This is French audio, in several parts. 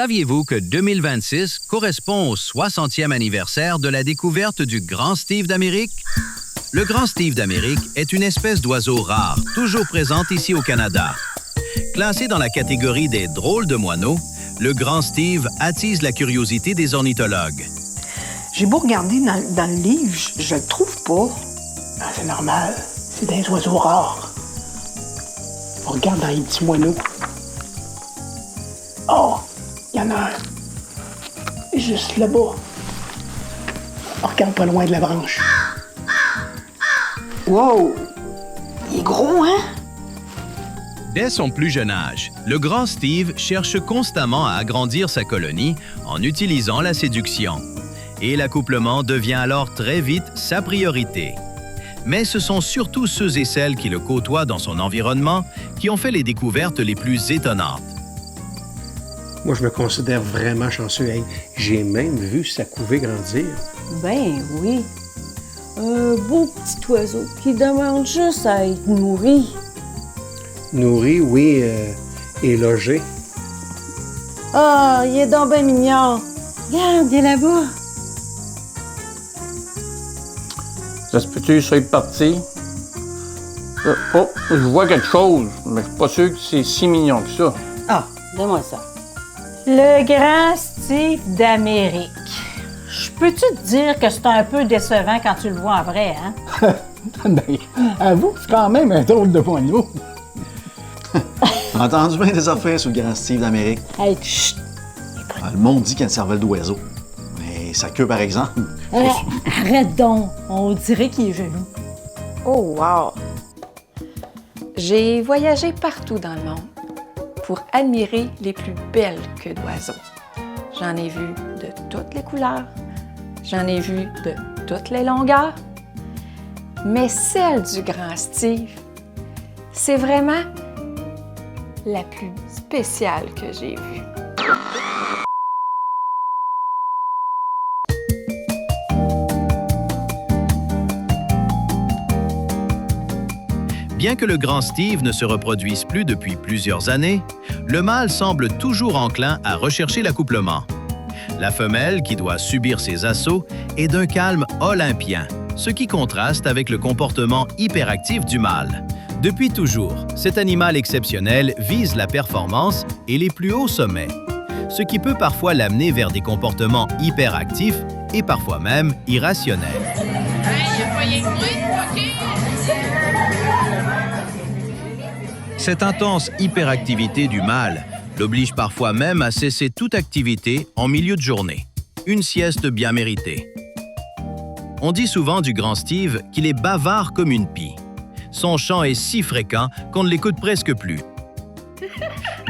Saviez-vous que 2026 correspond au 60e anniversaire de la découverte du Grand Steve d'Amérique? Le Grand Steve d'Amérique est une espèce d'oiseau rare, toujours présente ici au Canada. Classé dans la catégorie des drôles de moineaux, le Grand Steve attise la curiosité des ornithologues. J'ai beau regarder dans le livre, je le trouve pas. Ah, c'est normal, c'est des oiseaux rares. On regarde dans les petits moineaux. Oh, il y en a un. Juste là-bas. On regarde pas loin de la branche. Wow! Il est gros, hein? Dès son plus jeune âge, le Grand Steve cherche constamment à agrandir sa colonie en utilisant la séduction. Et l'accouplement devient alors très vite sa priorité. Mais ce sont surtout ceux et celles qui le côtoient dans son environnement qui ont fait les découvertes les plus étonnantes. Moi, je me considère vraiment chanceux. Hey, j'ai même vu sa couvée grandir. Ben oui. Un beau petit oiseau qui demande juste à être nourri. Nourri, oui, et logé. Ah, il est donc bien mignon. Regarde, il est là-bas. Ça se peut-tu, ça est parti? Oh, je vois quelque chose, mais je suis pas sûr que c'est si mignon que ça. Ah, donne-moi ça. Le Grand Steve d'Amérique. Je peux-tu te dire que c'est un peu décevant quand tu le vois en vrai, hein? Ben, avoue, c'est quand même un drôle de moineau. J'ai entendu bien des affaires sur le Grand Steve d'Amérique. Hey, chut! Le monde dit qu'il a une cervelle d'oiseau. Mais sa queue, par exemple. Arrête donc! On dirait qu'il est jaloux. Oh, wow! J'ai voyagé partout dans le monde pour admirer les plus belles queues d'oiseaux. J'en ai vu de toutes les couleurs, j'en ai vu de toutes les longueurs, mais celle du Grand Steve, c'est vraiment la plus spéciale que j'ai vue. Bien que le Grand Steve ne se reproduise plus depuis plusieurs années, le mâle semble toujours enclin à rechercher l'accouplement. La femelle, qui doit subir ses assauts, est d'un calme olympien, ce qui contraste avec le comportement hyperactif du mâle. Depuis toujours, cet animal exceptionnel vise la performance et les plus hauts sommets, ce qui peut parfois l'amener vers des comportements hyperactifs et parfois même irrationnels. Cette intense hyperactivité du mâle l'oblige parfois même à cesser toute activité en milieu de journée. Une sieste bien méritée. On dit souvent du Grand Steve qu'il est bavard comme une pie. Son chant est si fréquent qu'on ne l'écoute presque plus.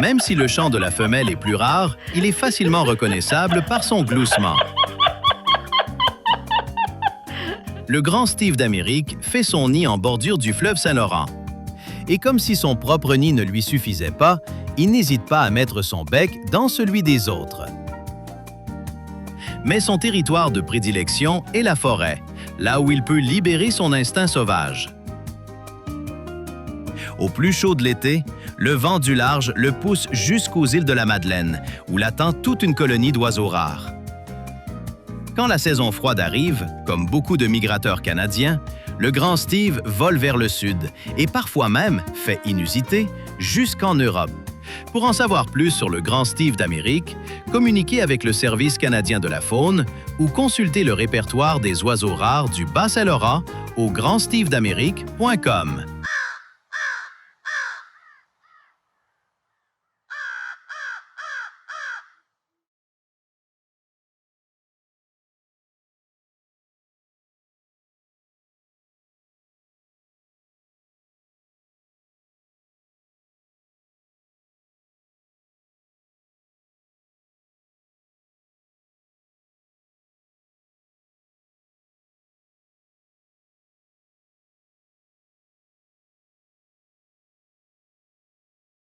Même si le chant de la femelle est plus rare, il est facilement reconnaissable par son gloussement. Le Grand Steve d'Amérique fait son nid en bordure du fleuve Saint-Laurent. Et comme si son propre nid ne lui suffisait pas, il n'hésite pas à mettre son bec dans celui des autres. Mais son territoire de prédilection est la forêt, là où il peut libérer son instinct sauvage. Au plus chaud de l'été, le vent du large le pousse jusqu'aux îles de la Madeleine, où l'attend toute une colonie d'oiseaux rares. Quand la saison froide arrive, comme beaucoup de migrateurs canadiens, le Grand Steve vole vers le sud et parfois même, fait inusité, jusqu'en Europe. Pour en savoir plus sur le Grand Steve d'Amérique, communiquez avec le Service canadien de la faune ou consultez le répertoire des oiseaux rares du Bas-Saint-Laurent au grandstevedamerique.com.